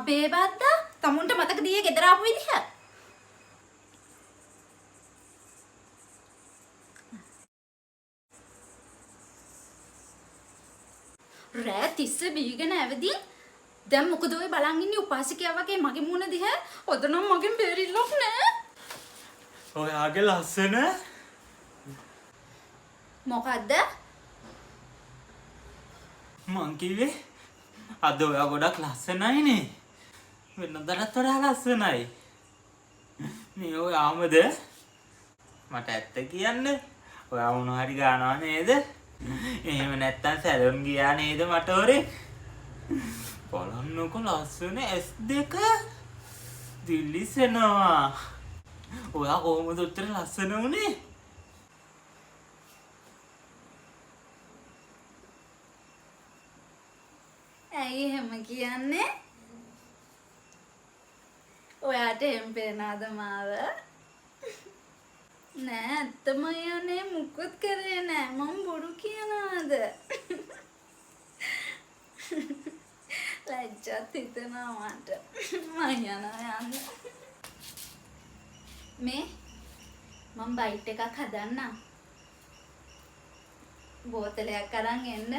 බේබද්දා තමුන්ට මතකද ඊයේ ගෙදර ආපු විදිහ? රෑ තිස්ස බීගෙන ඇවිදින් දැන් මොකද ඔය බලන් ඉන්නේ උපාසිකයා වගේ මගේ මූණ දිහා? ඔතනම් මගෙන් බේරිල්ලක් නෑ. ඔයාගේ ලස්සන මොකද්ද? මං කිව්වේ අද ඔයා ගොඩක් ලස්සනයිනේ. වෙනදටත් වඩා ලස්සනයි. මේ ඔයාමද? මට ඇත්ත කියන්න. ඔයා මොන හරි ගානවා නේද? එහෙම නැත්තම් සැලොන් ගියා නේද මට ඔරේ? බලන්නකො ලස්සන S2 දිලිසෙනවා. ඔයා කොහොමද උත්තර ලස්සන උනේ? ඇයි එහෙම කියන්නේ? ඔයාට එහෙම පේනවද මාව? නෑ ඇත්තම යන්නේ මුකුත් කරේ නෑ. මම බොරු කියනවාද? ලැජ්ජත් හිතෙනවා මට. මම යන්න. මේ මම බයිට් එකක් හදන්නම්. බෝතලයක් අරන් එන්න.